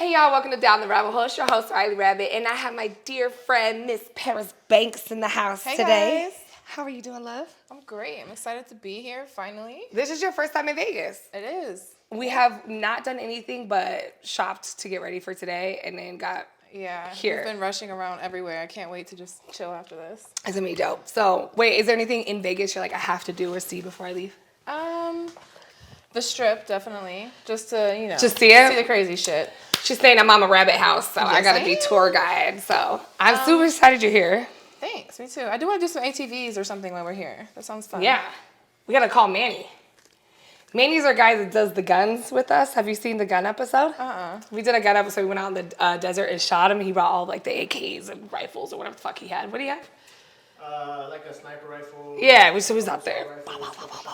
Hey y'all, welcome to Down the Rabbit Hole. It's your host, RyleeRabbit, and I have my dear friend, Miss Paris Banks in the house today. Guys. How are you doing, love? I'm great. I'm excited to be here, finally. This is your first time in Vegas. It is. We have not done anything but shopped to get ready for today, and then got here. We've been rushing around everywhere. I can't wait to just chill after this. It's gonna be dope. So, wait, is there anything in Vegas you're like, I have to do or see before I leave? The Strip, definitely. Just to, Just see it? see the crazy shit. She's staying at Mama Rabbit House, so I Yes, gotta I be am. tour guide. So, I'm super excited you're here. Thanks, me too. I do want to do some ATVs or something while we're here. That sounds fun. Yeah. We gotta call Manny. Manny's our guy that does the guns with us. Have you seen the gun episode? We did a gun episode. We went out in the desert and shot him. He brought all like the AKs and rifles or whatever the fuck he had. What do you have? Like a sniper rifle. Yeah, so he's out there.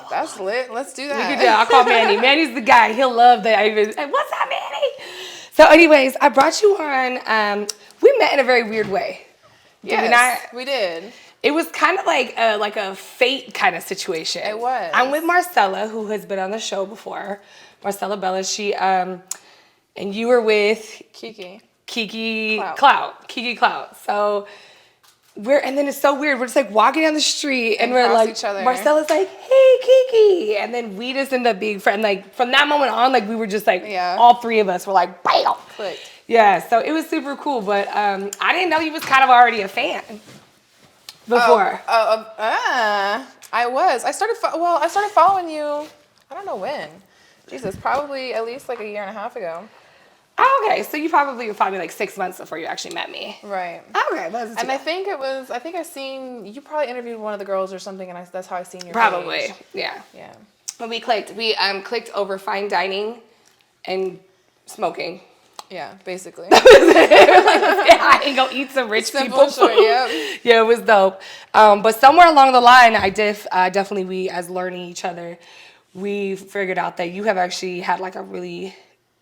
That's lit. Let's do We that. could do. I'll call Manny. Manny's the guy. He'll love that. Hey, what's up, Manny? So, anyways, I brought you on. We met in a very weird way. Did we not? We did. It was kind of like a fate kind of situation. It was. I'm with Marcella, who has been on the show before. Marcella Bella. She and you were with Kiki Clout. Kiki Clout. So and then it's so weird. We're just like walking down the street and we're like, each other. Marcella's like, hey, Kiki. And then we just end up being friends. Like from that moment on, like we were just like, all three of us were like, bam. Clicked. Yeah, so it was super cool. But I didn't know you was kind of already a fan before. I was. I started following you. I don't know when. Jesus, probably at least like a year and a half ago. Oh, okay, so you probably were like 6 months before you actually met me. Right. Okay, that's And I think I seen you probably interviewed one of the girls or something, and that's how I seen your probably page. yeah. Yeah. When we clicked over fine dining and smoking. Yeah, basically. Yeah, I can go eat some rich Simple, people short, food. yep. Yeah, it was dope. But somewhere along the line, definitely we as learning each other, we figured out that you have actually had like a really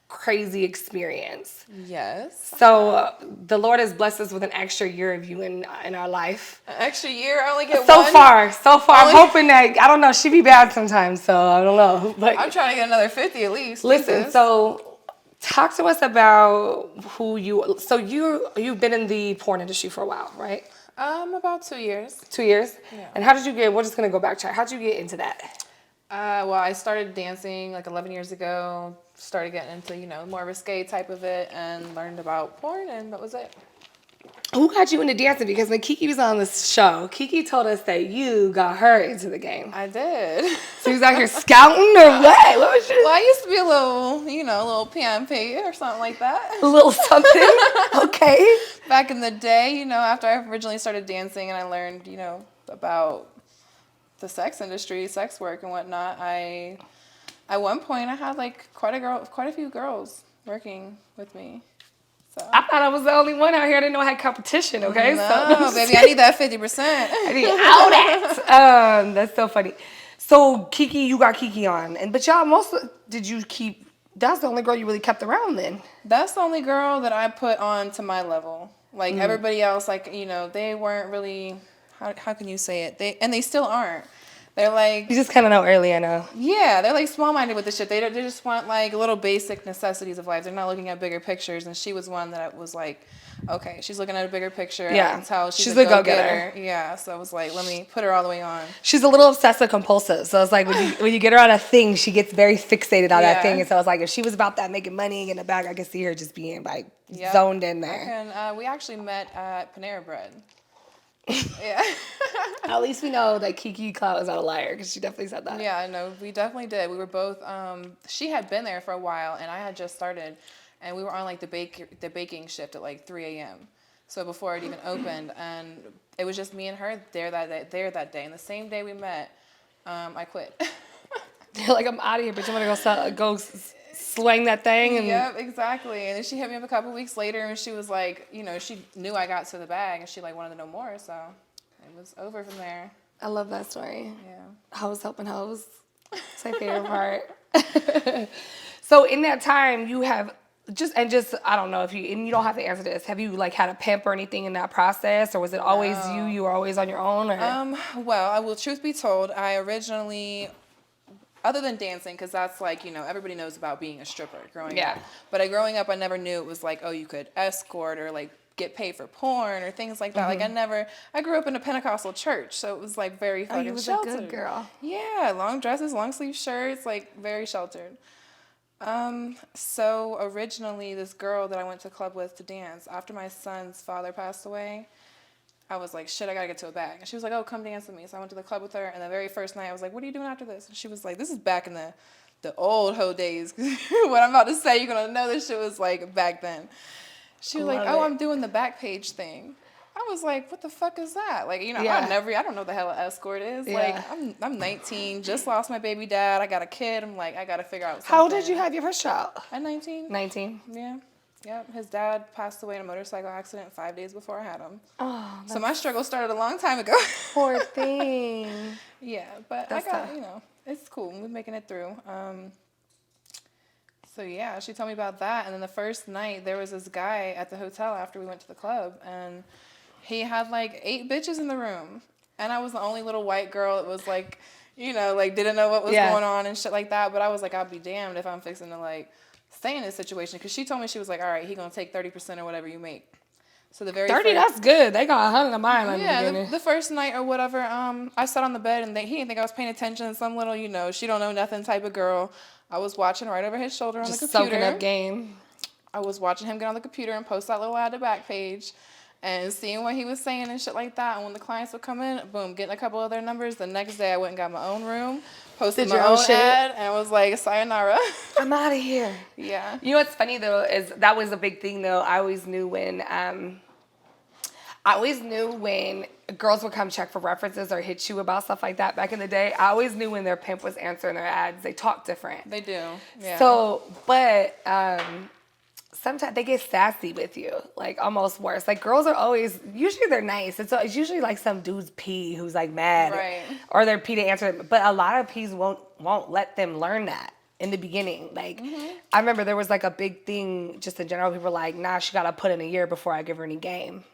crazy experience. Yes. So the Lord has blessed us with an extra year of you in our life. An extra year? I only get So one? far. I'm hoping that, I don't know, she be bad sometimes, so I don't know. But I'm trying to get another 50 at least. listen, Jesus. so talk to us about you've been in the porn industry for a while, right? About 2 years. 2 years? Yeah. And how did you we're just going to go back, how'd you get into that? Well, I started dancing like 11 years ago. Started getting into, more risque type of it, and learned about porn, and that was it. Who got you into dancing? Because when Kiki was on this show, Kiki told us that you got her into the game. I did. So you was out here scouting or what? What was your... Well, I used to be a little, a little PMP or something like that. A little something? Okay. Back in the day, after I originally started dancing and I learned, about the sex industry, sex work and whatnot, at one point I had like quite a few girls working with me. So. I thought I was the only one out here that didn't know I had competition, okay? No, baby, I need that 50%. I need all that. That's so funny. So Kiki, you got Kiki on, but y'all that's the only girl you really kept around then. That's the only girl that I put on to my level. Like everybody else, like, they weren't really, how can you say it? They still aren't. They're like... You just kind of know early, I know. Yeah, they're like small-minded with the shit. They just want like little basic necessities of life. They're not looking at bigger pictures. And she was one that was like, okay, she's looking at a bigger picture. Yeah. I can tell she's a a go-getter. Yeah, so I was like, let me put her all the way on. She's a little obsessive compulsive. So it's like when you get her on a thing, she gets very fixated on that thing. And so it's like if she was about that making money in the bag, I could see her just being like zoned in there. And we actually met at Panera Bread. Yeah. At least we know that Kiki Clout is not a liar because she definitely said that. Yeah, no, we definitely did. We were both, she had been there for a while and I had just started and we were on like the baking shift at like 3 a.m. So before it even opened, and it was just me and her there that day. And the same day we met, I quit. You're like, I'm out of here, bitch. I'm gonna go swing that thing. And yep, exactly. And then she hit me up a couple weeks later, and she was like, she knew I got to the bag, and she like wanted to know more. So it was over from there. I love that story. Yeah. Hoes helping hoes. It's my favorite part. So in that time, you have I don't know and you don't have to answer this. Have you like had a pimp or anything in that process, or was it always you were always on your own? Or? Well, truth be told, I originally other than dancing, because that's like, you know, everybody knows about being a stripper growing Yeah. up. But growing up, I never knew it was like, oh, you could escort or like get paid for porn or things like that. Like I grew up in a Pentecostal church, so it was like very fucking you was sheltered. a good girl. Yeah, long dresses, long sleeve shirts, like very sheltered. So originally this girl that I went to club with to dance, after my son's father passed away, I was like, shit, I gotta get to a bag. And she was like, oh, come dance with me. So I went to the club with her, and the very first night I was like, what are you doing after this? And she was like, this is back in the old hoe days. What I'm about to say, you're gonna know this shit was like back then. She was like, oh, I'm doing the back page thing. I was like, what the fuck is that? Like, you know, I don't know what the hell an escort is. Yeah. Like, I'm 19, just lost my baby dad. I got a kid. I'm like, I got to figure out something. How old did you have your first child? At 19. 19. Yeah. Yep. His dad passed away in a motorcycle accident 5 days before I had him. Oh, so my struggle started a long time ago. Poor thing. Yeah, but That's I got, tough. you know, it's cool. We're making it through. So yeah, she told me about that. And then the first night, there was this guy at the hotel after we went to the club, and he had like 8 bitches in the room. And I was the only little white girl that was like, you know, like didn't know what was going on and shit like that. But I was like, I'll be damned if I'm fixing to like stay in this situation. Because she told me, she was like, all right, he going to take 30% or whatever you make. So the very 30, that's good. They got 100 of mine in the yeah, beginning. the first night or whatever, I sat on the bed and he didn't think I was paying attention. Some little, you know, she don't know nothing type of girl. I was watching right over his shoulder on Just the computer. soaking up game. I was watching him get on the computer and post that little ad to back page and seeing what he was saying and shit like that. And when the clients would come in, boom, getting a couple of their numbers. The next day I went and got my own room, posted my own ad, and I was like, sayonara. I'm out of here. Yeah. You know what's funny though is that was a big thing though. I always knew when girls would come check for references or hit you about stuff like that back in the day. I always knew when their pimp was answering their ads. They talk different. They do. Yeah. So, but sometimes they get sassy with you, like almost worse. Like girls are always, usually they're nice. It's usually like some dude's P who's like mad, Right. or their P to answer it. But a lot of P's won't let them learn that in the beginning. Like I remember there was like a big thing just in general. People were like, nah, she gotta put in a year before I give her any game.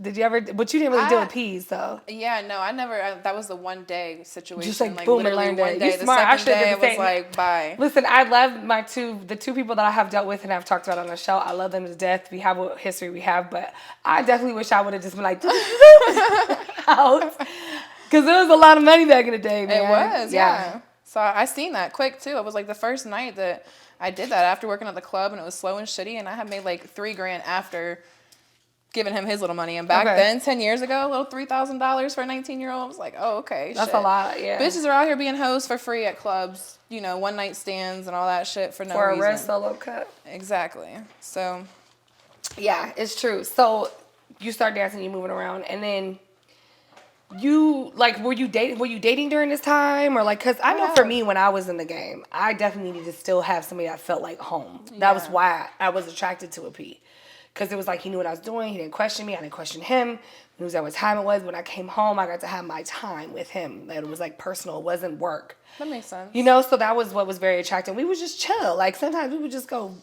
Did you ever? But you didn't really deal with P's, though. Yeah, no, I never. That was the one day situation. Just like boom, literally and learned one it. day. You The smart. I second should day, have it been was saying, like bye. Listen, I love the two people that I have dealt with and have talked about on the show. I love them to death. We have what history we have, but I definitely wish I would have just been like out, because there was a lot of money back in the day, man. It was, yeah. So I seen that quick too. It was like the first night that I did that after working at the club, and it was slow and shitty, and I had made like $3,000 after giving him his little money. And back then, 10 years ago, a little $3,000 for a 19-year-old, I was like, oh, okay, That's shit. a lot, yeah. Bitches are out here being hoes for free at clubs, you know, one night stands and all that shit for no reason. For a red solo cup. Exactly. So, yeah, it's true. So you start dancing, you moving around, and then you like, were you dating during this time, or like, because I know for me when I was in the game, I definitely needed to still have somebody that felt like home. That was why I was attracted to a P. Because it was like he knew what I was doing. He didn't question me. I didn't question him. He knew what time it was. When I came home, I got to have my time with him. That it was like personal. It wasn't work. that makes sense. You know, so that was what was very attractive. We would just chill. Like sometimes we would just go,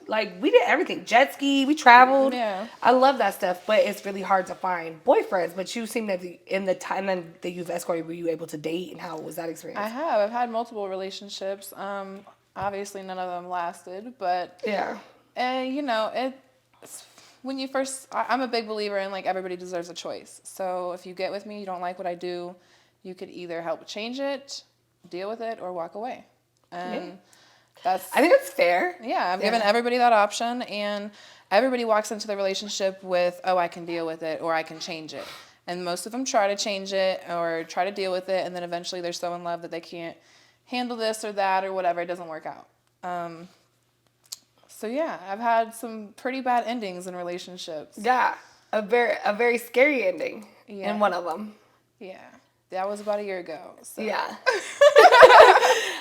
like we did everything. Jet ski, we traveled. Yeah. I love that stuff, but it's really hard to find boyfriends. But you seem to be, in the time then that you've escorted, were you able to date, and how was that experience? I have. I've had multiple relationships. Obviously, none of them lasted, but Yeah. you know, it's when you first. I'm a big believer in like everybody deserves a choice. So if you get with me, you don't like what I do, you could either help change it, deal with it, or walk away. And I think that's fair. Yeah, I've given everybody that option, and everybody walks into the relationship with, oh, I can deal with it, or I can change it. And most of them try to change it or try to deal with it, and then eventually they're so in love that they can't handle this or that or whatever. It doesn't work out. So yeah, I've had some pretty bad endings in relationships. Yeah, a very scary ending in one of them. Yeah, that was about a year ago. So. Yeah.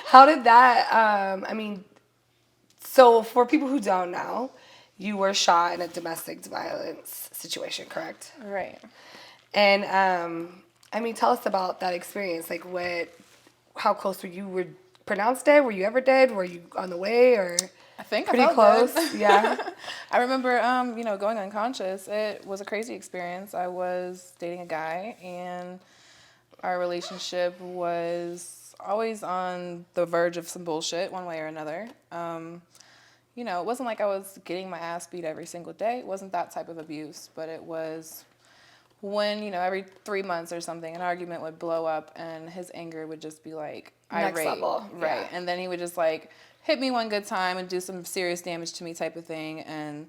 How did that? I mean, so for people who don't know, you were shot in a domestic violence situation, correct? Right. And I mean, tell us about that experience. Like, how close were you? Were pronounced dead? Were you ever dead? Were you on the way, or? I think pretty I felt close. Good. Yeah. I remember, going unconscious. It was a crazy experience. I was dating a guy, and our relationship was always on the verge of some bullshit one way or another. You know, it wasn't like I was getting my ass beat every single day. It wasn't that type of abuse, but it was when, you know, every 3 months or something, an argument would blow up and his anger would just be like irate. Next level. Right. Yeah. And then he would just like hit me one good time and do some serious damage to me type of thing. And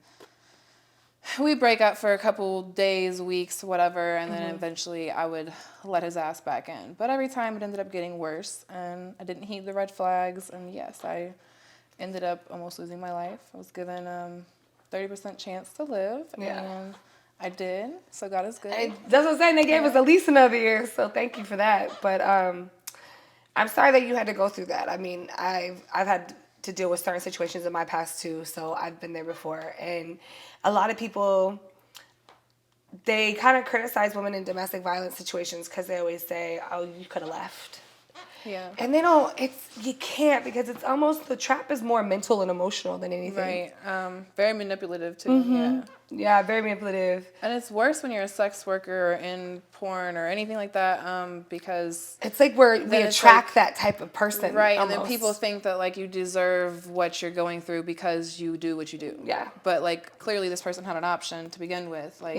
we break up for a couple days, weeks, whatever, and then eventually I would let his ass back in. But every time it ended up getting worse, and I didn't heed the red flags, and yes, I ended up almost losing my life. I was given 30% chance to live, and I did, so God is good. That's what I'm saying. They gave us at least another year, so thank you for that. But I'm sorry that you had to go through that. I mean, I've had to deal with certain situations in my past too, so I've been there before. And a lot of people, they kind of criticize women in domestic violence situations because they always say, oh, you could have left. Yeah. And they don't, you can't, because it's almost, the trap is more mental and emotional than anything. Right. Very manipulative too. Yeah. Yeah, very manipulative. And it's worse when you're a sex worker or in porn or anything like that, because it's like we attract that type of person. Right, almost. and then people think that like you deserve what you're going through because you do what you do. Yeah. But like clearly this person had an option to begin with. Like,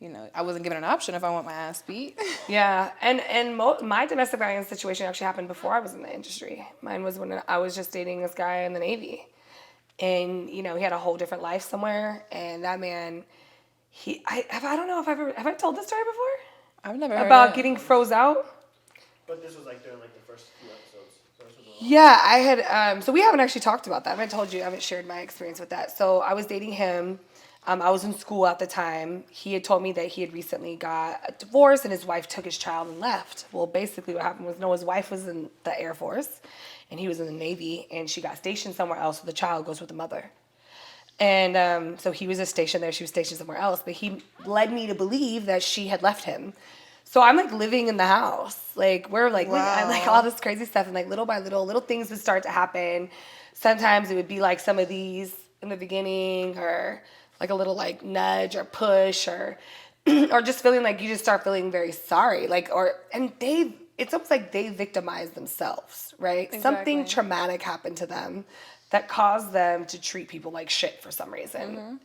you know, I wasn't given an option if I want my ass beat. Yeah, and my domestic violence situation actually happened before I was in the industry. Mine was when I was just dating this guy in the Navy. And, you know, he had a whole different life somewhere. And that man, I don't know if have I told this story before? I've never heard about getting froze out. But this was like during like the first few episodes. So this was Yeah, I had, so we haven't actually talked about that. I haven't told you, I haven't shared my experience with that. So I was dating him. I was in school at the time. He had told me that he had recently got a divorce and his wife took his child and left. Well, basically what happened was, his wife was in the Air Force and he was in the Navy and she got stationed somewhere else, so the child goes with the mother. And so he was just stationed there, she was stationed somewhere else, but he led me to believe that she had left him. So I'm like living in the house. Like we're like, like all this crazy stuff, and like little by little things would start to happen. Sometimes it would be like some of these in the beginning, or like a little like nudge or push, or or just feeling like you just start feeling very sorry. It's almost like they victimize themselves, right? Exactly. Something traumatic happened to them that caused them to treat people like shit for some reason. Mm-hmm.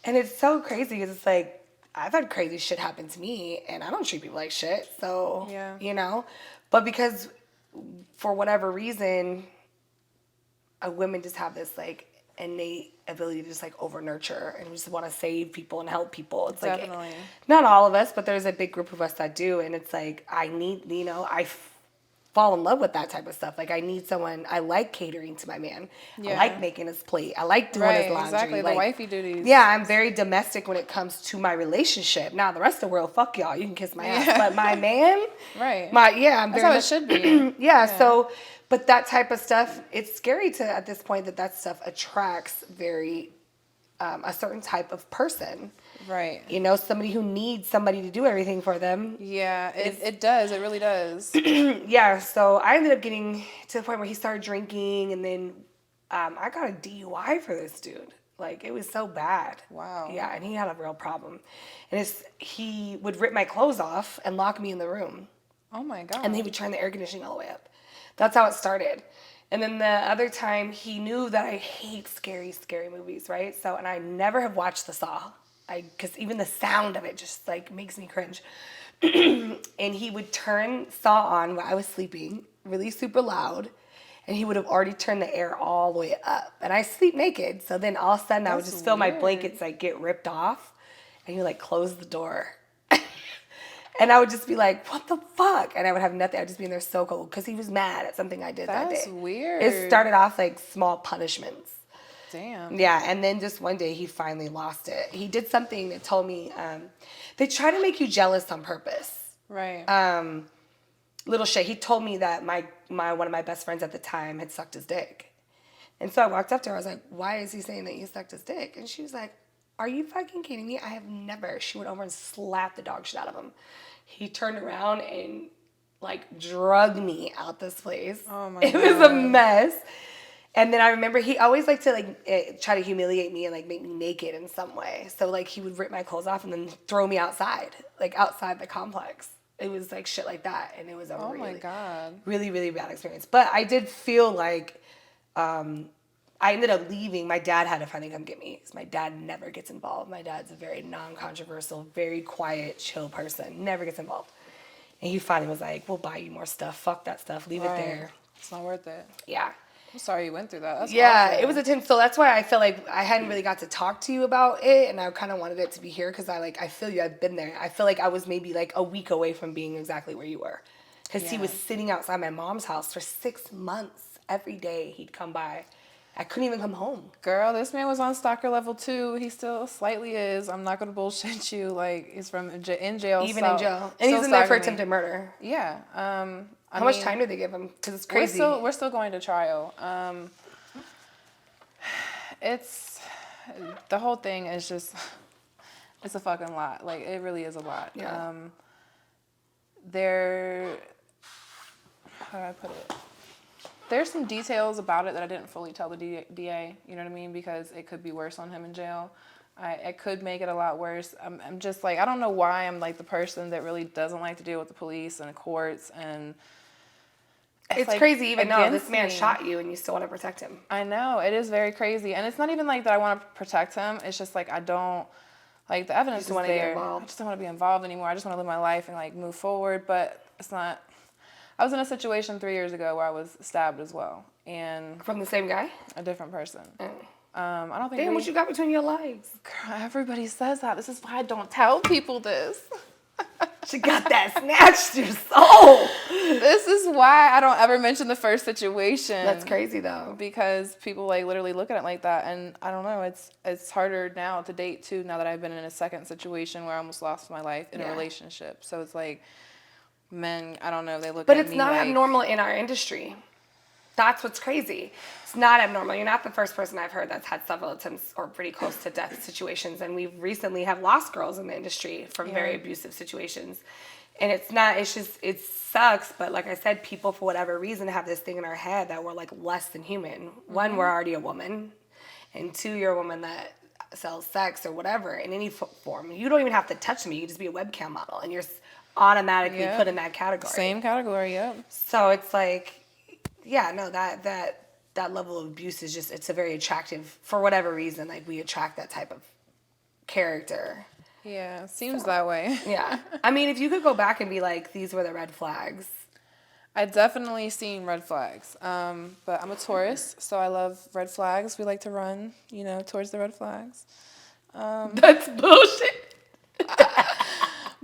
And it's so crazy because it's like, I've had crazy shit happen to me and I don't treat people like shit. So, you know, but because for whatever reason, women just have this like innate ability to just like over nurture and just want to save people and help people. It's Definitely. Like, not all of us, but there's a big group of us that do. And it's like, I need, you know, I fall in love with that type of stuff. Like I need someone, I like catering to my man. I like making his plate. I like doing his laundry. Exactly, like, the wifey duties. Yeah, I'm very domestic when it comes to my relationship. Now the rest of the world, fuck y'all, you can kiss my ass. But my man, I'm That's how it should be. So, but that type of stuff, it's scary to, at this point, that stuff attracts very, a certain type of person. Right. You know, somebody who needs somebody to do everything for them. Yeah, it does. It really does. Yeah, so I ended up getting to the point where he started drinking, and then I got a DUI for this dude. Like, it was so bad. Wow. Yeah, and he had a real problem. And he would rip my clothes off and lock me in the room. Oh, my God. And he would turn the air conditioning all the way up. That's how it started. And then the other time, he knew that I hate scary movies, right? So, and I never have watched The Saw. Because even the sound of it just like makes me cringe. And he would turn Saw on while I was sleeping, really super loud. And he would have already turned the air all the way up. And I sleep naked. So then all of a sudden I would just feel my blankets like get ripped off. And he would like close the door. And I would just be like, what the fuck? And I would have nothing. I'd just be in there so cold. Because he was mad at something I did that day. That's weird. It started off like small punishments. Damn. Yeah, and then just one day he finally lost it. He did something that told me, they try to make you jealous on purpose. Right. Little shit. He told me that my one of my best friends at the time had sucked his dick. And so I walked up to her. I was like, why is he saying that you sucked his dick? And she was like, are you fucking kidding me? I have never. She went over and slapped the dog shit out of him. He turned around and like drug me out this place. Oh my God. It was a mess. And then I remember he always liked to like try to humiliate me and like make me naked in some way. So like he would rip my clothes off and then throw me outside, like outside the complex. It was like shit like that, and it was a Oh my God. really, really bad experience. But I did feel like I ended up leaving. My dad had to finally come get me. 'Cause my dad never gets involved. My dad's a very non-controversial, very quiet, chill person. Never gets involved. And he finally was like, "We'll buy you more stuff. Fuck that stuff. Leave it there." It's not worth it. Yeah. I'm sorry you went through that. That's Yeah, awful. it was intense. So that's why I feel like I hadn't really got to talk to you about it, and I kind of wanted it to be here because I feel you. I've been there. I feel like I was maybe like a week away from being exactly where you were, because he was sitting outside my mom's house for 6 months. Every day he'd come by. I couldn't even come home. Girl, this man was on stalker level 2. He still slightly is. I'm not gonna bullshit you. Like, he's from in jail. Even in jail, and he's in there for attempted murder. Yeah. How much time did they give him? Because it's crazy. We're still going to trial. It's the whole thing is just it's a fucking lot. Like, it really is a lot. Yeah. How do I put it? There's some details about it that I didn't fully tell the DA. You know what I mean? Because it could be worse on him in jail. It could make it a lot worse. I'm just like, I don't know why I'm like the person that really doesn't like to deal with the police and the courts, and it's like crazy even though this man me. shot you and you still want to protect him. I know, it is very crazy. And it's not even like that I want to protect him. It's just like I don't, like, the evidence is there. I just don't want to be involved anymore. I just want to live my life and like move forward. But it's not. I was in a situation 3 years ago where I was stabbed as well. And From the same guy? a different person. Oh. I don't think Damn, what you got between your legs? Girl, everybody says that. This is why I don't tell people this. She got that snatched your soul. This is why I don't ever mention the first situation. That's crazy though. Because people like literally look at it like that, and I don't know. It's harder now to date too. Now that I've been in a second situation where I almost lost my life in a relationship, so it's like men. I don't know. They look. But at it's me not like, abnormal in our industry. That's what's crazy. It's not abnormal. You're not the first person I've heard that's had several attempts or pretty close to death situations. And we recently have lost girls in the industry from very abusive situations. And it's not, it's just, it sucks. But like I said, people for whatever reason have this thing in our head that we're like less than human. One, we're already a woman. And two, you're a woman that sells sex or whatever in any form. You don't even have to touch me. You just be a webcam model. And you're automatically put in that category. Same category, yep. So it's like, yeah, no, that level of abuse is just, it's a very attractive, for whatever reason, like we attract that type of character. Yeah, seems that way. Yeah. I mean, if you could go back and be like, these were the red flags. I definitely seen red flags. But I'm a Taurus, so I love red flags. We like to run, towards the red flags. That's bullshit.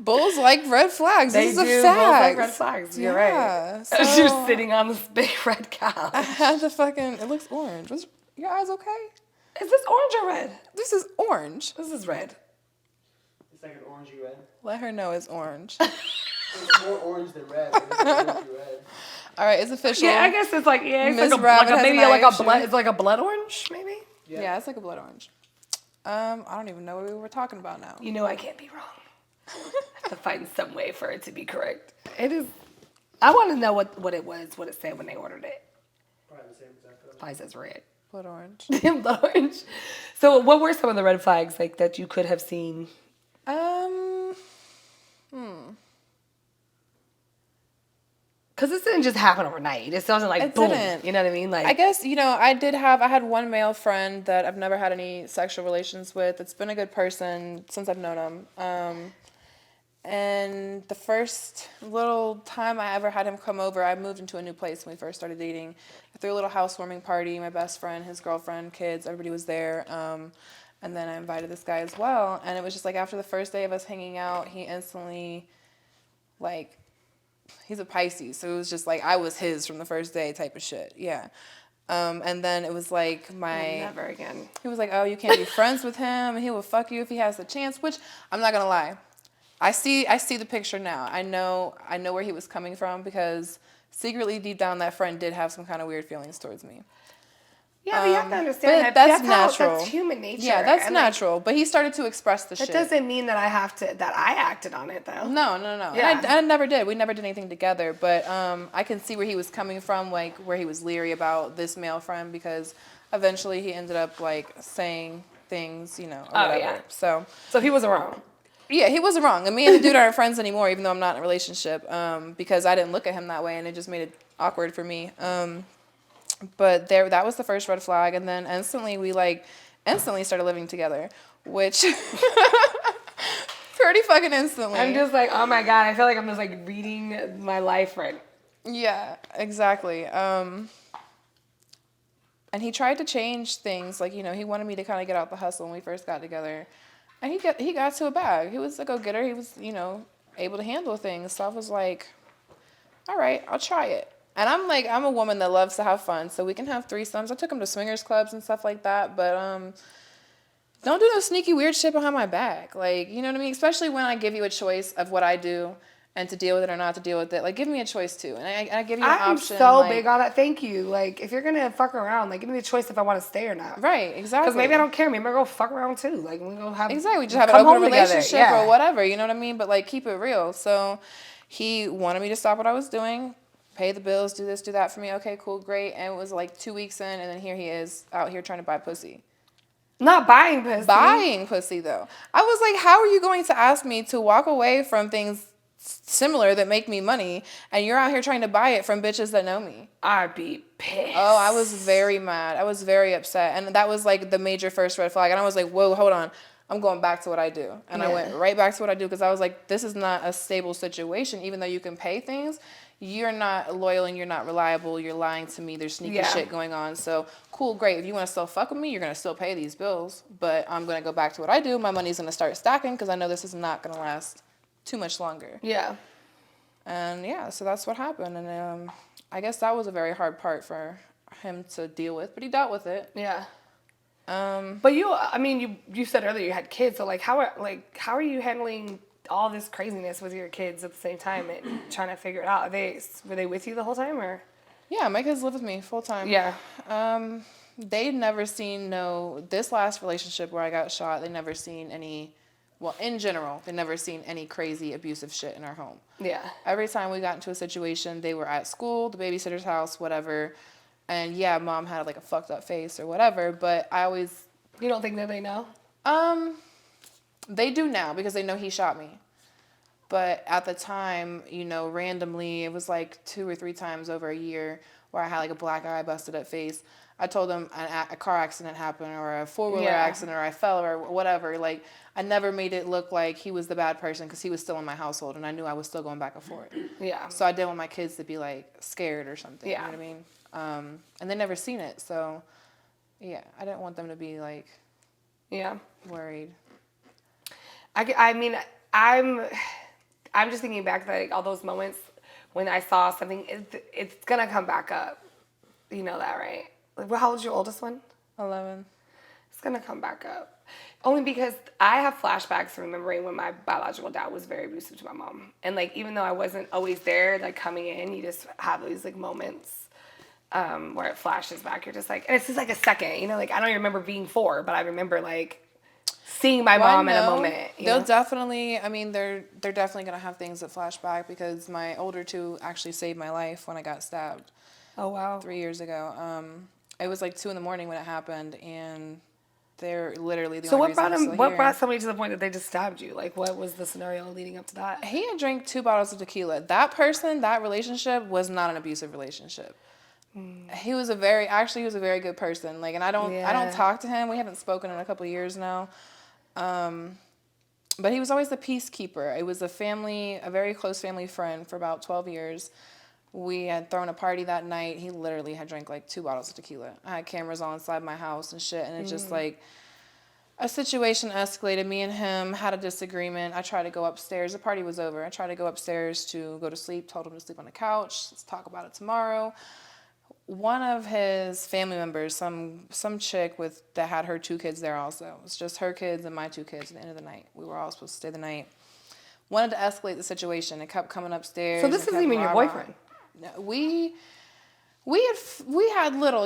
Bulls like red flags. They This is do. a fact. Bulls like red flags. You're right. So You're sitting on this big red cow. I had the fucking. It looks orange. Your eyes okay? Is this orange or red? This is orange. This is red. It's like an orangey red. Let her know it's orange. It's more orange than red. But it's an orangey red. All right, it's official. Yeah, I guess it's like, it's Miss like Rabbit has maybe an like a issue. blood, it's like a blood orange, maybe? Yeah, it's like a blood orange. I don't even know what we were talking about now. You know I can't be wrong. I have to find some way for it to be correct. It is. I want to know what it was, what it said when they ordered it. Probably the same exact color. Probably says red. Blood orange. Blood orange. So what were some of the red flags like that you could have seen? Because this didn't just happen overnight. It wasn't like boom. Didn't. You know what I mean? Like I guess, I had one male friend that I've never had any sexual relations with. It's been a good person since I've known him. And the first little time I ever had him come over, I moved into a new place when we first started dating. I threw a little housewarming party. My best friend, his girlfriend, kids, everybody was there. And then I invited this guy as well. And it was just like after the first day of us hanging out, he instantly, like, he's a Pisces. So it was just like I was his from the first day type of shit. Yeah. And then it was like never again. He was like, oh, you can't be friends with him. And he will fuck you if he has the chance, which I'm not going to lie. I see the picture now. I know where he was coming from because secretly deep down that friend did have some kind of weird feelings towards me. Yeah, but you have to understand but that's natural. That's human nature. Yeah, that's and natural. Like, but he started to express the shit. That doesn't mean that I acted on it though. No. Yeah. And I never did. We never did anything together. But I can see where he was coming from, like where he was leery about this male friend because eventually he ended up like saying things, or whatever. Yeah. So he wasn't wrong. Yeah, he wasn't wrong. And me and the dude aren't friends anymore, even though I'm not in a relationship, because I didn't look at him that way, and it just made it awkward for me. But that was the first red flag, and then instantly started living together, which pretty fucking instantly. I'm just like, oh my God, I feel like I'm just like reading my life right. Yeah, exactly. And he tried to change things, like, he wanted me to kind of get out the hustle when we first got together. And he got to a bag. He was a go-getter. He was, able to handle things. So I was like, all right, I'll try it. And I'm a woman that loves to have fun, so we can have threesomes. I took him to swingers clubs and stuff like that, but don't do no sneaky weird shit behind my back. Like, you know what I mean? Especially when I give you a choice of what I do and to deal with it or not to deal with it. Like, give me a choice too. And I give you an option. I'm so big on that. Thank you. Like, if you're going to fuck around, like, give me the choice if I want to stay or not. Right, exactly. Because maybe I don't care. Maybe I'll go fuck around too. Like, we go have... Exactly. Just have an open relationship or whatever. You know what I mean? But, like, keep it real. So he wanted me to stop what I was doing, pay the bills, do this, do that for me. Okay, cool, great. And it was like 2 weeks in, and then here he is out here trying to buy pussy. Not buying pussy. Buying pussy, though. I was like, how are you going to ask me to walk away from things similar that make me money, and you're out here trying to buy it from bitches that know me? I'd be pissed. Oh, I was very mad. I was very upset. And that was like the major first red flag. And I was like, whoa, hold on. I'm going back to what I do. And I went right back to what I do because I was like, this is not a stable situation. Even though you can pay things, you're not loyal and you're not reliable. You're lying to me. There's sneaky shit going on. So cool, great. If you want to still fuck with me, you're going to still pay these bills. But I'm going to go back to what I do. My money's going to start stacking because I know this is not going to last too much longer. Yeah. And yeah, so that's what happened. And I guess that was a very hard part for him to deal with, but he dealt with it. Yeah. But you said earlier you had kids, so how are you handling all this craziness with your kids at the same time and trying to figure it out? Were they with you the whole time, or? Yeah, my kids live with me full time. Yeah. They'd never seen this last relationship where I got shot. They never seen any. Well, in general, they never seen any crazy abusive shit in our home. Yeah. Every time we got into a situation, they were at school, the babysitter's house, whatever. And yeah, mom had like a fucked up face or whatever, but I always... You don't think that they know? They do now because they know he shot me. But at the time, randomly, it was like 2 or 3 times over a year where I had like a black eye, busted up face. I told them a car accident happened or a 4-wheeler accident or I fell or whatever. Like, I never made it look like he was the bad person because he was still in my household and I knew I was still going back and forth. Yeah. So I didn't want my kids to be like scared or something. Yeah. You know what I mean? And they never seen it. So yeah, I didn't want them to be like, worried. I'm just thinking back to like all those moments when I saw something, it's gonna come back up. You know that, right? Like, how old's your oldest one? 11. It's gonna come back up. Only because I have flashbacks remembering when my biological dad was very abusive to my mom. And like, even though I wasn't always there, like coming in, you just have these like moments where it flashes back. You're just like, and it's just like a second, like I don't even remember being 4, but I remember like seeing my mom in a moment. They'll definitely, they're definitely gonna have things that flash back because my older 2 actually saved my life when I got stabbed. Oh wow. 3 years ago. It was like 2 a.m. when it happened, and they're literally the only reason I'm still here. So what brought somebody to the point that they just stabbed you? Like, what was the scenario leading up to that? He had drank 2 bottles of tequila. That person, that relationship was not an abusive relationship. He was a very good person. Like, and I don't talk to him. We haven't spoken in a couple of years now. But he was always the peacekeeper. It was a very close family friend for about 12 years. We had thrown a party that night. He literally had drank like 2 bottles of tequila. I had cameras all inside my house and shit. And it just like a situation escalated. Me and him had a disagreement. I tried to go upstairs. The party was over. I tried to go upstairs to go to sleep. Told him to sleep on the couch. Let's talk about it tomorrow. One of his family members, some chick that had her 2 kids there also. It was just her kids and my 2 kids at the end of the night. We were all supposed to stay the night. Wanted to escalate the situation. It kept coming upstairs. So this isn't even your boyfriend? No, we had little,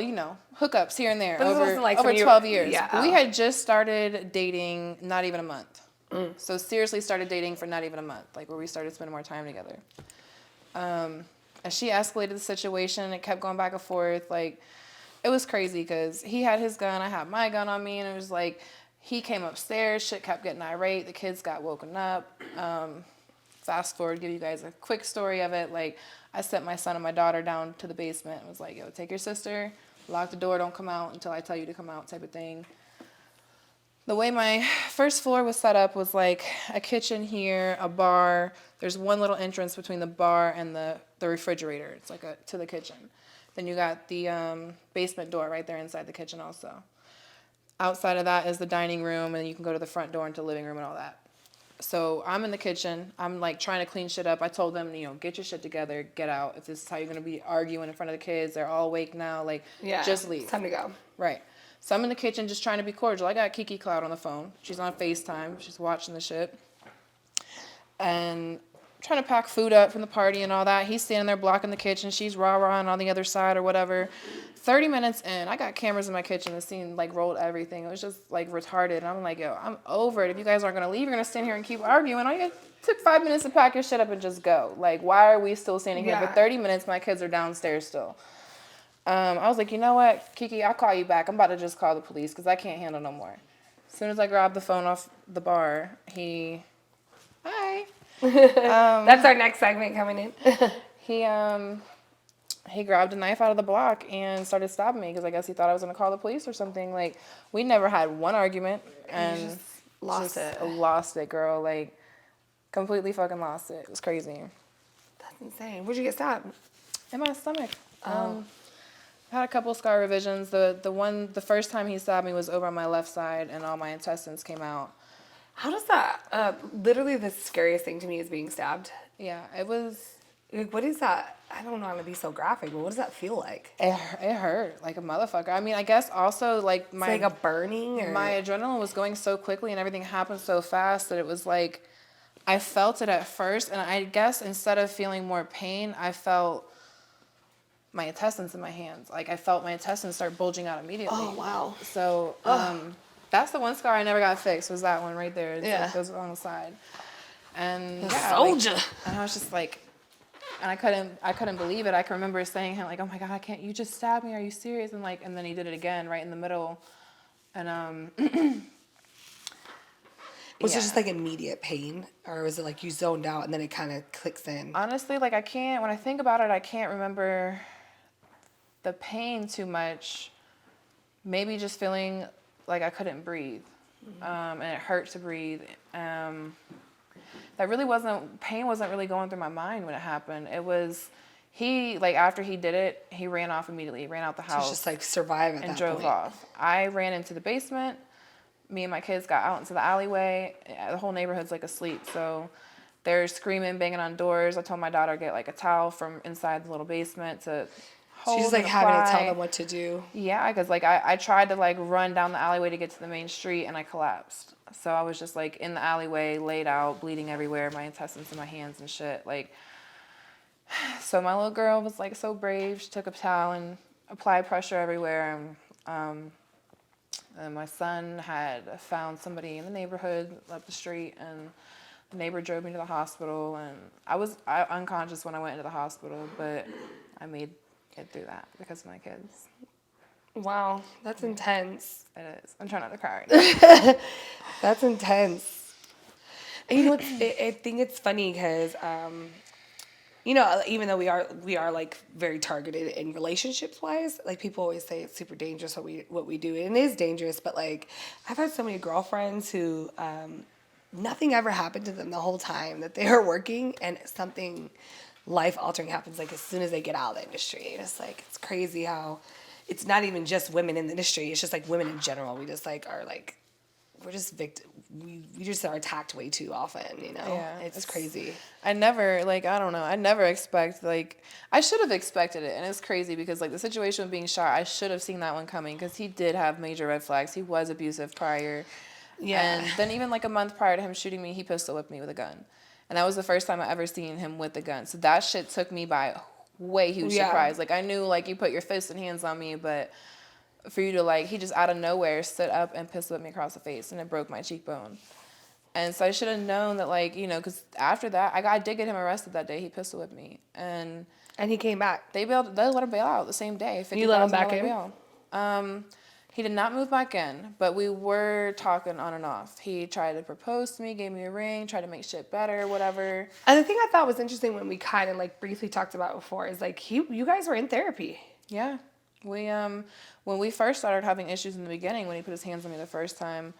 hookups here and there over 12 years. Yeah. We had just started dating not even a month. So seriously started dating for not even a month, like where we started spending more time together. And she escalated the situation. It kept going back and forth. Like, it was crazy because he had his gun, I had my gun on me, and it was like he came upstairs, shit kept getting irate, the kids got woken up. Fast forward, give you guys a quick story of it. Like, I sent my son and my daughter down to the basement and was like, yo, take your sister, lock the door, don't come out until I tell you to come out, type of thing. The way my first floor was set up was like a kitchen here, a bar. There's one little entrance between the bar and the refrigerator. It's like to the kitchen. Then you got the basement door right there inside the kitchen also. Outside of that is the dining room, and you can go to the front door into the living room and all that. So I'm in the kitchen. I'm like trying to clean shit up. I told them, get your shit together, get out. If this is how you're going to be arguing in front of the kids, they're all awake now, like, just leave. It's time to go. Right. So I'm in the kitchen just trying to be cordial. I got Kiki Cloud on the phone. She's on FaceTime. She's watching the shit. And trying to pack food up from the party and all that. He's standing there blocking the kitchen. She's rah-rahing on the other side or whatever. 30 minutes in, I got cameras in my kitchen. The scene, like, rolled everything. It was just, like, retarded. And I'm like, yo, I'm over it. If you guys aren't going to leave, you're going to stand here and keep arguing. All you took 5 minutes to pack your shit up and just go. Like, why are we still standing here? For 30 minutes, my kids are downstairs still. I was like, you know what, Kiki, I'll call you back. I'm about to just call the police because I can't handle no more. As soon as I grabbed the phone off the bar, hi. That's our next segment coming in. He grabbed a knife out of the block and started stabbing me because I guess he thought I was going to call the police or something. Like, we never had one argument. And just lost it. Lost it, girl. Like, completely fucking lost it. It was crazy. That's insane. Where'd you get stabbed? In my stomach. I had a couple scar revisions. The first time he stabbed me was over on my left side, and all my intestines came out. How does that? Literally, the scariest thing to me is being stabbed. Yeah, it was. Like, what is that? I don't want to be so graphic, but what does that feel like? It hurt like a motherfucker. I mean, I guess also like It's like a burning. Or? My adrenaline was going so quickly, and everything happened so fast that it was like, I felt it at first, and I guess instead of feeling more pain, I felt my intestines in my hands. Like, I felt my intestines start bulging out immediately. Oh, wow. So, that's the one scar I never got fixed, was that one right there. It's like goes on the side. And soldier. And I was just like, and I couldn't believe it. I can remember saying him like, oh my God, you just stabbed me. Are you serious? And like, and then he did it again right in the middle. And, Was it just like immediate pain, or was it like you zoned out and then it kind of clicks in? Honestly, like when I think about it, I can't remember the pain too much. Maybe just feeling like I couldn't breathe, and it hurt to breathe. Pain wasn't really going through my mind when it happened. It was, after he did it, he ran off immediately. He ran out the house. So just like survive at that point. And drove off. I ran into the basement. Me and my kids got out into the alleyway. The whole neighborhood's like asleep. So they're screaming, banging on doors. I told my daughter to get like a towel from inside the little basement to hold. She's like having to tell them what to do. Yeah, because like I tried to like run down the alleyway to get to the main street and I collapsed. So I was just like in the alleyway, laid out, bleeding everywhere, my intestines in my hands and shit. Like, so my little girl was like so brave. She took a towel and applied pressure everywhere. And my son had found somebody in the neighborhood up the street, and the neighbor drove me to the hospital. And I was unconscious when I went into the hospital, but I made it through that because of my kids. Wow, that's intense. It is. I'm trying not to cry right now. That's intense. And you know, I think it's funny because, even though we are like very targeted in relationships wise, like people always say it's super dangerous what we do, and it is dangerous. But like, I've had so many girlfriends who nothing ever happened to them the whole time that they were working, and something life altering happens like as soon as they get out of the industry. And it's like, it's crazy how it's not even just women in the industry. It's just like women in general. We just like are like, we're just we just are attacked way too often, Yeah, it's crazy. I never expect, I should have expected it. And it's crazy because the situation of being shot, I should have seen that one coming because he did have major red flags. He was abusive prior. Yeah. And then even a month prior to him shooting me, he pistol whipped me with a gun. And that was the first time I ever seen him with a gun. So that shit took me by way huge surprise. I knew you put your fists and hands on me, but for you to he just out of nowhere stood up and pistol whipped me across the face, and it broke my cheekbone. And so I should have known that because after that I did get him arrested that day. He pistol whipped me, and he came back. They let him bail out the same day. You let him back in? He did not move back in, but we were talking on and off. He tried to propose to me, gave me a ring, tried to make shit better, whatever. And the thing I thought was interesting when we kind of like briefly talked about before is like you guys were in therapy. Yeah. We when we first started having issues in the beginning, when he put his hands on me the first time,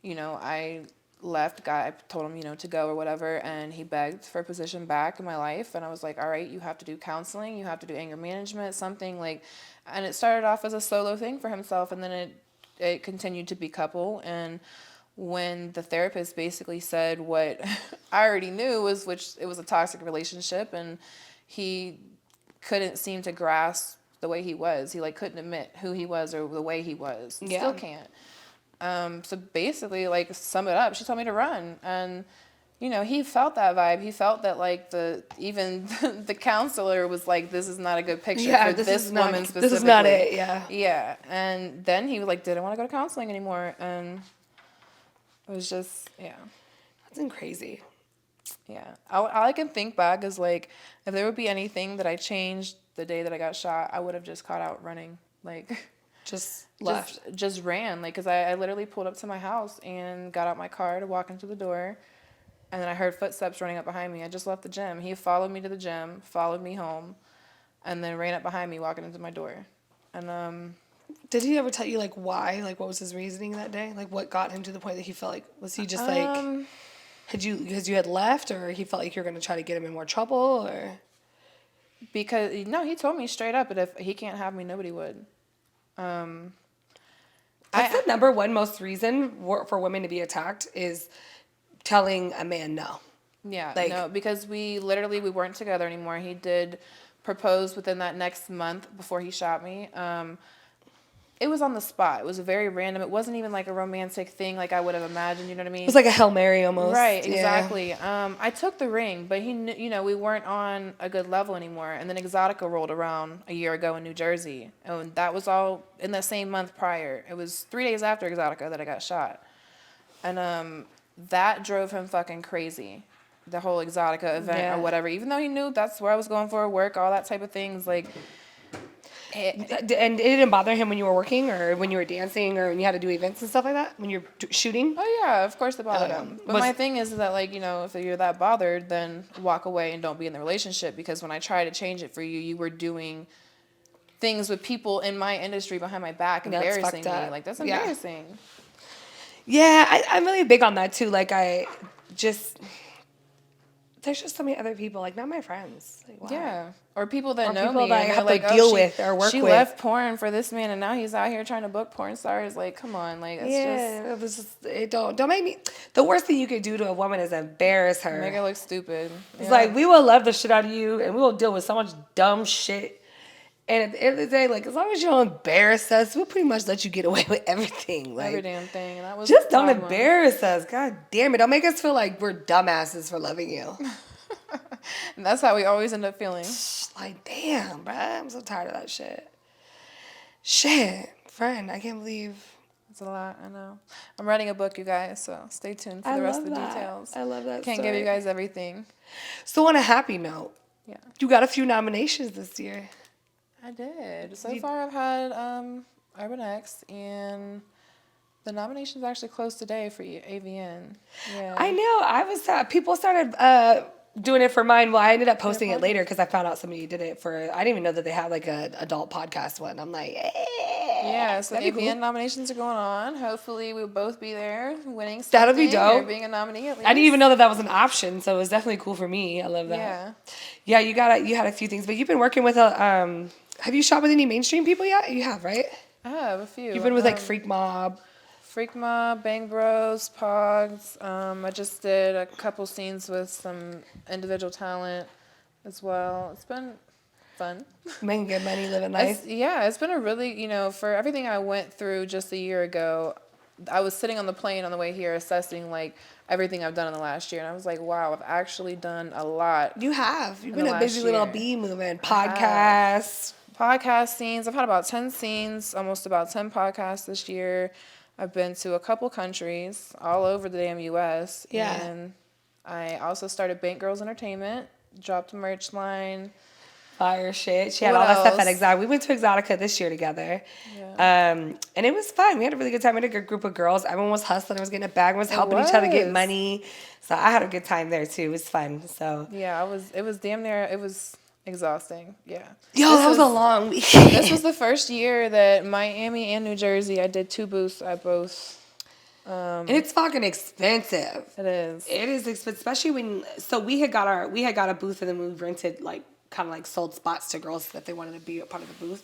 you know, I left, I told him, you know, to go or whatever, and he begged for a position back in my life, and I was like, all right, you have to do counseling, you have to do anger management, something like, and it started off as a solo thing for himself, and then it continued to be couple, and when the therapist basically said what I already knew was, which it was a toxic relationship, and he couldn't seem to grasp the way he was. He like couldn't admit who he was or the way he was. Yeah. Still can't. So basically, like, sum it up, she told me to run. And, you know, he felt that vibe. He felt that, like, even the counselor was like, this is not a good picture for this woman specifically. This is not it, yeah. Yeah. And then he was like, didn't want to go to counseling anymore. And it was just, yeah. That's crazy. Yeah. All I can think back is, like, if there would be anything that I changed the day that I got shot, I would have just caught out running. Like... Just left. Just ran, like, because I literally pulled up to my house and got out my car to walk into the door, and then I heard footsteps running up behind me. I just left the gym. He followed me to the gym, followed me home, and then ran up behind me walking into my door. And did he ever tell you, like, why? Like, what was his reasoning that day? Like, what got him to the point that he felt like, was he just like, because you had left, or he felt like you were going to try to get him in more trouble, or? Because, no, he told me straight up that if he can't have me, nobody would. That's the number one most reason for women to be attacked is telling a man no. Yeah, like, no, because we weren't together anymore. He did propose within that next month before he shot me. It was on the spot. It was very random. It wasn't even like a romantic thing like I would have imagined, you know what I mean? It was like a Hail Mary almost. Right, exactly. Yeah. I took the ring, but he knew, you know, we weren't on a good level anymore. And then Exotica rolled around a year ago in New Jersey. And that was all in the same month prior. It was 3 days after Exotica that I got shot. And that drove him fucking crazy. The whole Exotica event or whatever. Even though he knew that's where I was going for work, all that type of things, like... And it didn't bother him when you were working or when you were dancing or when you had to do events and stuff like that? When you're shooting? Oh, yeah. Of course it bothered him. But my thing is that, like, you know, if you're that bothered, then walk away and don't be in the relationship. Because when I tried to change it for you, you were doing things with people in my industry behind my back, embarrassing me. Like, that's embarrassing. Yeah, I'm really big on that, too. Like, there's just so many other people, like, not my friends. Like, wow. Yeah. Or people that know people me. That I have to deal with or work with. She left porn for this man, and now he's out here trying to book porn stars. Like, come on. Like, don't make me... The worst thing you could do to a woman is embarrass her. Make her look stupid. It's like, we will love the shit out of you, and we will deal with so much dumb shit. And at the end of the day, like, as long as you don't embarrass us, we'll pretty much let you get away with everything. Like, every damn thing. And that was just don't embarrass us. God damn it. Don't make us feel like we're dumbasses for loving you. And that's how we always end up feeling. Like, damn, bruh. I'm so tired of that shit. Shit. Friend, I can't believe. It's a lot, I know. I'm writing a book, you guys, so stay tuned for the rest of the details. I love that. Can't give you guys everything. So on a happy note, you got a few nominations this year. I did. So far I've had Urban X, and the nomination's actually closed today for AVN. Yeah. I know. I was people started doing it for mine. Well, I ended up posting it later because I found out somebody did it for. I didn't even know that they had like an adult podcast one. I'm like, yeah. So AVN nominations are going on. Hopefully, we'll both be there, winning something. That'll be dope. Or being a nominee at least. I didn't even know that was an option, so it was definitely cool for me. I love that. Yeah. Yeah, you had a few things, but you've been working with a. Have you shot with any mainstream people yet? You have, right? I have a few. You've been with like Freak Mob, Bang Bros, Pogs. I just did a couple scenes with some individual talent as well. It's been fun. Making good money, living life. It's been a really, for everything I went through just a year ago, I was sitting on the plane on the way here assessing like everything I've done in the last year. And I was like, wow, I've actually done a lot. You have. You've been a busy little bee moving. Podcasts. Podcast scenes. I've had about 10 scenes, almost about 10 podcasts this year. I've been to a couple countries all over the damn U.S. Yeah. And I also started Bank Girls Entertainment, dropped a merch line. Fire shit. She had What all that stuff at else? Exotica. We went to Exotica this year together. And it was fun. We had a really good time. We had a good group of girls. Everyone was hustling. Was getting a bag. Was helping each other get was. money. So I had a good time there too. It was fun. So Yeah, it was damn near, it was exhausting. Yeah. yo, that was a long week. This was the first year that Miami and New Jersey, I did 2 booths at both. And it's fucking expensive. It is. It is expensive, especially when. So we had got a booth, and then we rented like kind of like sold spots to girls that they wanted to be a part of the booth,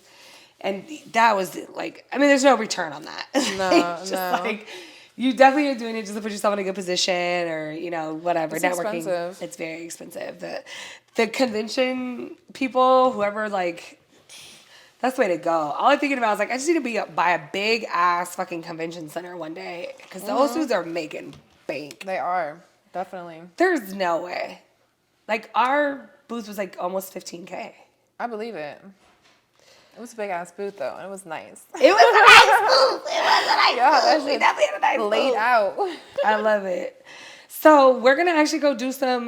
and that was like, I mean, there's no return on that. No, Just no. like you definitely are doing it just to put yourself in a good position, or whatever. It's Networking, expensive. it's very expensive. The convention people, whoever, like, that's the way to go. All I'm thinking about is like, I just need to buy a big ass fucking convention center one day, because those dudes are making bank. They are. Definitely. There's no way. Like, our booth was like almost $15K. I believe it. It was a big ass booth though, and it was nice. It was a nice booth. It was a nice Yeah, that booth. We shit definitely had a nice Laid booth. out. I love it. So we're gonna actually go do some.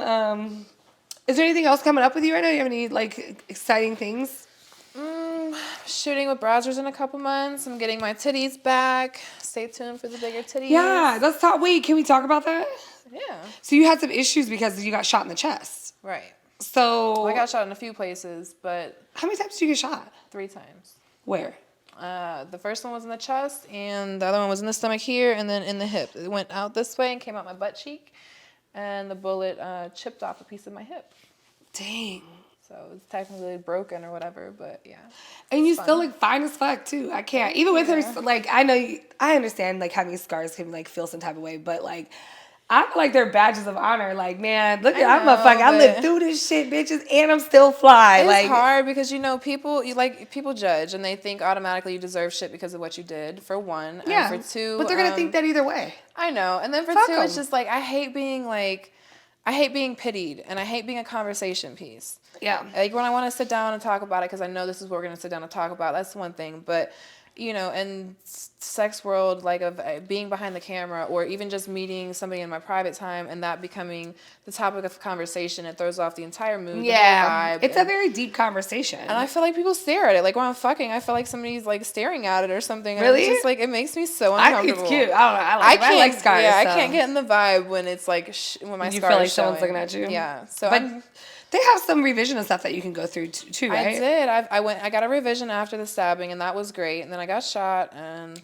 Is there anything else coming up with you right now? You have any like exciting things? Shooting with browsers in a couple months. I'm getting my titties back. Stay tuned for the bigger titties. Yeah, let's talk. Wait, can we talk about that? Yeah. So you had some issues because you got shot in the chest. Right. So Well, I got shot in a few places, but how many times did you get shot? 3 times. Where? The first one was in the chest, and the other one was in the stomach here, and then in the hip. It went out this way and came out my butt cheek, and the bullet chipped off a piece of my hip. Dang. So it's technically broken or whatever, but yeah. And you fun. still look fine as fuck too. I can't. Even with her, like, I know, I understand, like, having scars can, like, feel some type of way, but, like, I feel like they're badges of honor. Like, man, look at I'm a fuck. I lived through this shit, bitches, and I'm still fly. It's like, hard because people judge and they think automatically you deserve shit because of what you did. For one, yeah. and for two, but they're gonna think that either way. I know, and then for Fuck two, 'em. it's just like I hate being pitied, and I hate being a conversation piece. Yeah. Like when I want to sit down and talk about it, because I know this is what we're gonna sit down and talk about. That's one thing, but in sex world, like of being behind the camera, or even just meeting somebody in my private time, and that becoming the topic of conversation, it throws off the entire mood. Yeah. The whole vibe, It's a very deep conversation. and I feel like people stare at it. Like when I'm fucking, I feel like somebody's like staring at it or something. And Really? It's just like, it makes me so I think uncomfortable. it's cute. I don't know. I like scars. Yeah, so. I can't get in the vibe when it's like when my You scars feel like are someone's showing. looking at you? Yeah. So But they have some revision and stuff that you can go through too, right? I did. I got a revision after the stabbing, and that was great. And then I got shot, and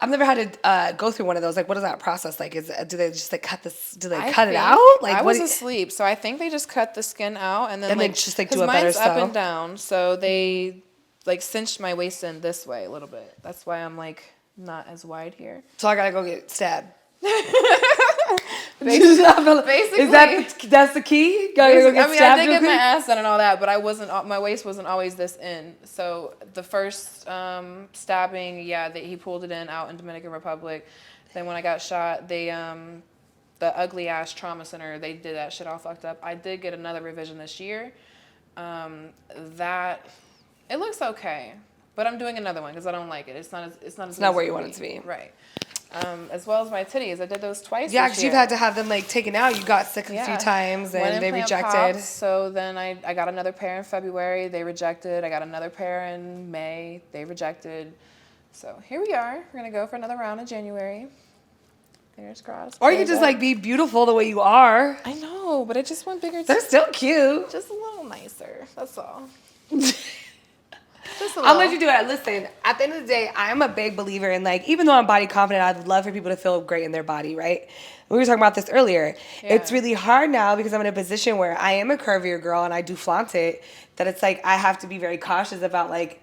I've never had to go through one of those. Like, what is that process like? Do they just like cut this? Do they I cut it think- out? Like, I what? was asleep, so I think they just cut the skin out and then And then like just, like, 'cause do a better mine's up sew? and down, so they like cinched my waist in this way a little bit. That's why I'm like not as wide here. So I gotta go get stabbed. Basically. Is that's the key? Gotta go get I mean, I stabbed did real get my quick? ass done and all that, but my waist wasn't always this in. So the first stabbing, he pulled it out in Dominican Republic. Then when I got shot, they the ugly ass trauma center, they did that shit all fucked up. I did get another revision this year. That it looks okay, but I'm doing another one because I don't like it. It's not where you want it to be. Right. As well as my titties, I did those twice. Yeah, this because you've year. had to have them like taken out. You got sick a few times One and they implant rejected. popped, so then I got another pair in February. They rejected. I got another pair in May. They rejected. So here we are. We're going to go for another round in January. Fingers crossed. Or you could just like be beautiful the way you are. I know, but I just want bigger They're still cute. just a little nicer. That's all. Just a I'll little. let you do it. Listen, at the end of the day, I am a big believer in like, even though I'm body confident, I'd love for people to feel great in their body, right? We were talking about this earlier. Yeah. It's really hard now because I'm in a position where I am a curvier girl and I do flaunt it, that it's like I have to be very cautious about like,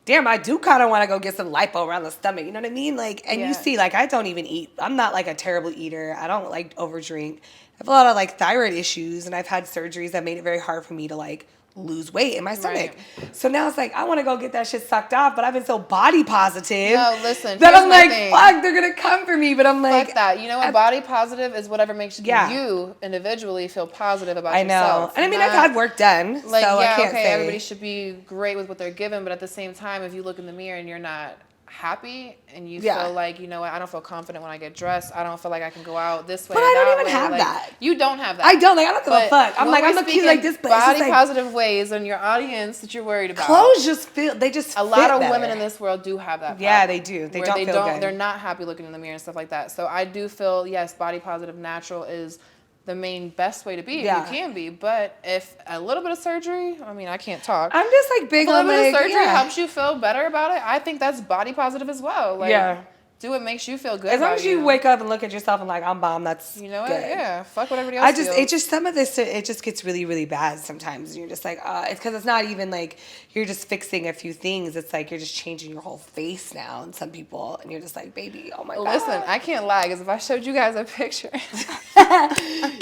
damn, I do kind of want to go get some lipo around the stomach. You know what I mean? Like, and Yeah. you see, like, I don't even eat. I'm not like a terrible eater. I don't like overdrink. I have a lot of like thyroid issues, and I've had surgeries that made it very hard for me to like lose weight in my stomach. Right. So now it's like I want to go get that shit sucked off, but I've been so body positive No, listen, that here's I'm my like, thing. fuck, they're gonna come for me. But I'm like, Fuck that. You know what? Body positive is whatever makes Yeah. you individually feel positive about I know. yourself. And I mean, I've had work done, Like, so yeah, I can't okay, say. everybody should be great with what they're given, but at the same time, if you look in the mirror and you're not happy and you Yeah. feel like, you know what, I don't feel confident when I get dressed. I don't feel like I can go out this way. But I don't that even way. have Like, that. You don't have that. I don't give a fuck. I'm when like, we're I'm looking speaking like this, but it's body just like, positive ways and your audience that you're worried about. clothes just a A lot of better. women in this world do have that problem. Yeah, they do. They where don't feel good. They're not happy looking in the mirror and stuff like that. So I do feel, yes, body positive natural is the main best way to be. Yeah. You can be. But if a little bit of surgery, I mean, I can't talk. I'm just like big If a on little bit like, of surgery yeah. helps you feel better about it, I think that's body positive as well. Like, Yeah. do what makes you feel good. As long about as you wake up and look at yourself and like, I'm bomb, that's You know what? good. Yeah. Fuck what everybody else feels. Some of this, it just gets really, really bad sometimes. And you're just like, it's because it's not even like you're just fixing a few things. It's like you're just changing your whole face now in some people. And you're just like, baby, oh my God. Listen, I can't lie, because if I showed you guys a picture.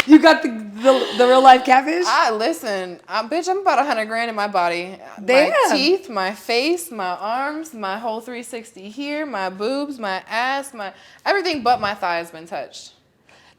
You got the real life catfish? Bitch, I'm about $100,000 in my body. Damn. My teeth, my face, my arms, my whole 360 here, my boobs, my ass, everything but my thigh has been touched.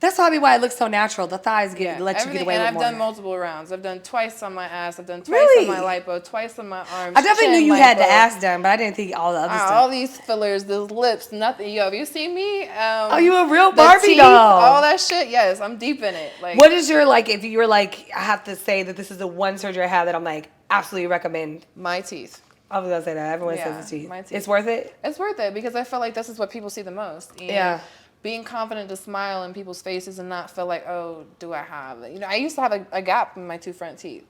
That's probably why it looks so natural. The thighs let you get Everything, away and with I've more. done multiple rounds. I've done twice on my ass. I've done twice Really? on my lipo, twice on my arms. I definitely chin, knew you had the lipo. ass done, but I didn't think all the other stuff. All these fillers, those lips, nothing. Yo, have you seen me? You a real the Barbie teeth, doll. all that shit. Yes, I'm deep in it. Like, What is your, like, if you were like, I have to say that this is the one surgery I have that I'm like, absolutely recommend. my teeth. I was going to say that. Everyone Yeah, says the teeth. my teeth. It's worth it? It's worth it because I feel like this is what people see the most. And Yeah. being confident to smile in people's faces and not feel like, oh, do I have it? You know, I used to have a gap in my two front teeth.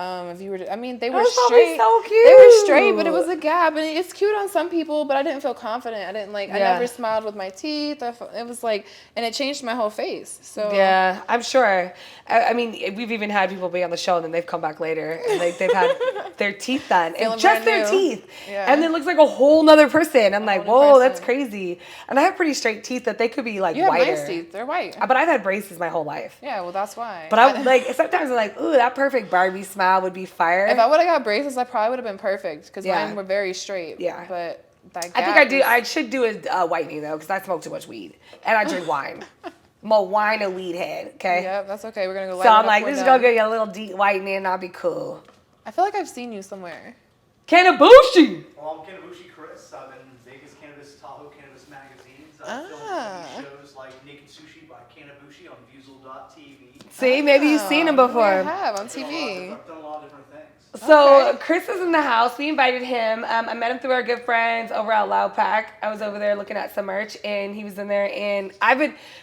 If you were to, I mean, they were That's probably straight. so They were cute. straight, but it was a gap, and it's cute on some people. But I didn't feel confident. I didn't like. I Yeah. never smiled with my teeth. It was like, and it changed my whole face. So Yeah, I'm sure. I mean, we've even had people be on the show and then they've come back later and like they've had their teeth done. Feeling And just brand their new. teeth. Yeah. And then looks like a whole nother person. I'm like, whole new whoa, that's person. crazy. And I have pretty straight teeth that they could be like you have whiter. nice teeth. They're white. But I've had braces my whole life. Yeah, well, that's why. But I'm like, sometimes I'm like, ooh, that perfect Barbie smile would be fire. If I would have got braces, I probably would have been perfect because Yeah. mine were very straight. Yeah. But that I think gap is- I should do a whitening though, because I smoke too much weed. And I drink wine. I'm a wine and weed head, okay? Yep, that's okay. We're gonna go. So light it I'm up, like, we're this is done. gonna get a little deep whitening and I'll be cool. I feel like I've seen you somewhere. Kanabushi! Well, I'm Kanabushi Chris. I've been in Vegas Cannabis, Tahoe Cannabis magazines. Ah. I've filmed TV shows like Naked Sushi by Kanabushi on Vuzel.tv. See, maybe you've seen him Maybe I before. have on I've done TV. a lot of different things. So Okay. Chris is in the house. We invited him. I met him through our good friends over at Loud Pack. I was over there looking at some merch, and he was in there. And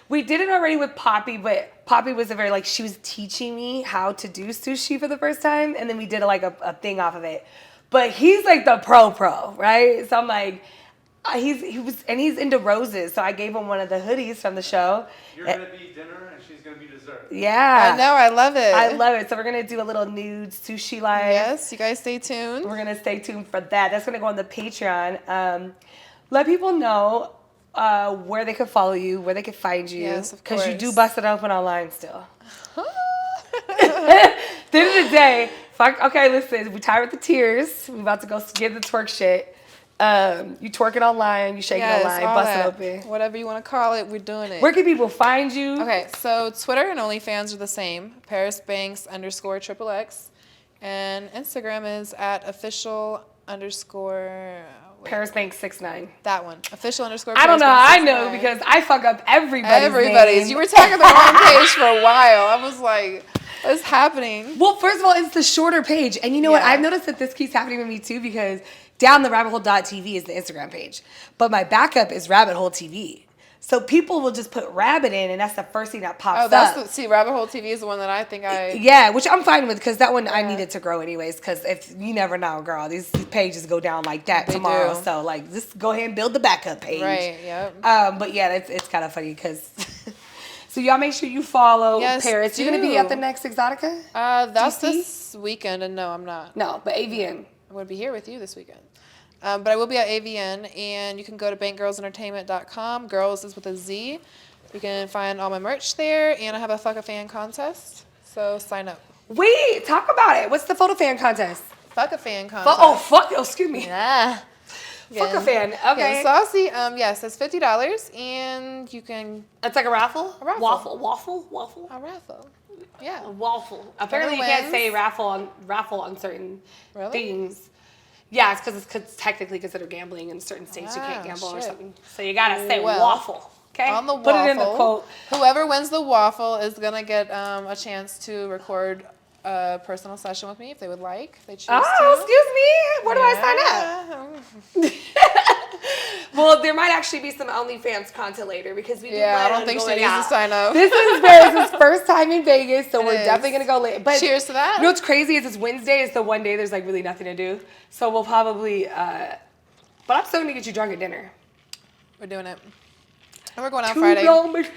we did it already with Poppy, but Poppy was she was teaching me how to do sushi for the first time, and then we did a thing off of it. But he's like the pro, right? So I'm like, he's into roses. So I gave him one of the hoodies from the show. You're going to be dinner and she's going to be dessert. Yeah. I know. I love it. I love it. So we're going to do a little nude sushi live. Yes, you guys stay tuned. We're going to stay tuned for that. That's going to go on the Patreon. Let people know where they can follow you, where they can find you. Yes, of Because you course. do bust it open online still. At the end of the day, okay, listen, we tired with the tears. We about to go get the twerk shit. You twerking online, you shaking online, all busting that. open. Whatever you want to call it, we're doing it. Where can people find you? Okay, so Twitter and OnlyFans are the same. Paris Banks _XXX. And Instagram is at official _ Paris Bank 69. that one. Official _ I don't know. I know 69. because I fuck up everybody's name. You were tagging the wrong page for a while. I was like, what's happening? Well, first of all, it's the shorter page. And you know what? Yeah. I've noticed that this keeps happening with me too because down the rabbithole.tv is the Instagram page. But my backup is Rabbit Hole TV. So people will just put rabbit in and that's the first thing that pops up. See, Rabbit Hole TV is the one that I think I... Yeah, which I'm fine with because that one I needed to grow anyways because if you never know, girl, these pages go down like that They tomorrow. do. So like just go ahead and build the backup page. Right, yep. But yeah, it's kind of funny because... So y'all make sure you follow Yes, Paris. You're going to be do. at the next Exotica? That's DC? this weekend, and no, I'm not. No, but AVN. I'm going to be here with you this weekend. But I will be at AVN, and you can go to bankgirlsentertainment.com. Girls is with a Z. You can find all my merch there, and I have a Fuck a Fan contest. So sign up. Wait, talk about it. What's the photo fan contest? Fuck a Fan contest. Oh, excuse me. Yeah. Fuck a fan. Okay. Yeah, saucy. Yes, it's $50, and you can It's like a raffle? A raffle. Waffle? a raffle. Yeah. Waffle. Apparently you can't say raffle on certain Really? things. Yeah, it's because it's technically considered gambling in certain states. You can't gamble or shit. something. So you gotta say Well, waffle. Okay. On the Put waffle, it in the quote. whoever wins the waffle is gonna get a chance to record a personal session with me if they would like. If they choose Oh, excuse me. Where do I sign up? Well, there might actually be some OnlyFans content later because we do Yeah, I plan don't on think she going needs out. to sign up. This is Paris' first time in Vegas, so It we're is. definitely gonna go late. But Cheers to that. You know what's crazy is it's Wednesday. It's the one day there's like really nothing to do. So we'll probably. But I'm still gonna get you drunk at dinner. We're doing it. And we're going out Friday. Okay,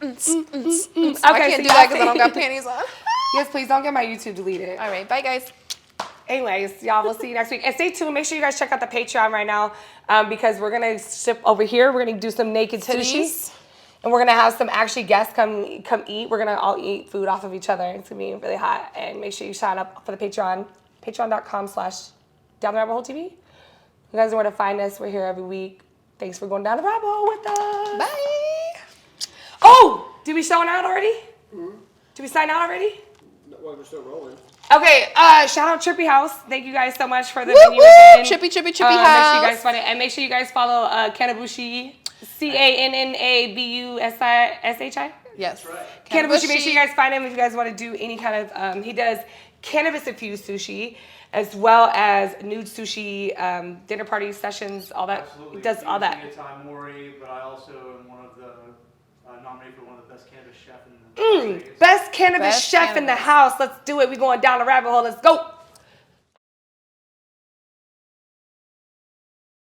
I so can't you do that guys because I don't got see- panties on. Yes, please don't get my YouTube deleted. All right, bye guys. Anyways, y'all, we'll see you next week. And stay tuned. Make sure you guys check out the Patreon right now because we're going to ship over here. We're going to do some naked sushi. Titties. And we're going to have some actually guests come eat. We're going to all eat food off of each other. It's going to be really hot. And make sure you sign up for the Patreon. Patreon.com/DownTheRabbitHoleTV. You guys know where to find us. We're here every week. Thanks for going down the rabbit hole with us. Bye. Oh, did we sign out already? Mm-hmm. Did we sign out already? No, well, we're still rolling. Okay, shout out Trippy House. Thank you guys so much for the Woo, venue woo. again. Trippy Make sure you house. guys find it. And make sure you guys follow Kanabushi, CANNABUSSHI. Yes. Kanabushi, make sure you guys find him if you guys want to do any kind of, he does cannabis-infused sushi, as well as nude sushi, dinner party sessions, all that. Absolutely. He does all that. Time Mori, but I also am one of the nominated for one of the best cannabis chef in the Best cannabis Best chef in the cannabis. house. Let's do it. We're going down the rabbit hole. Let's go.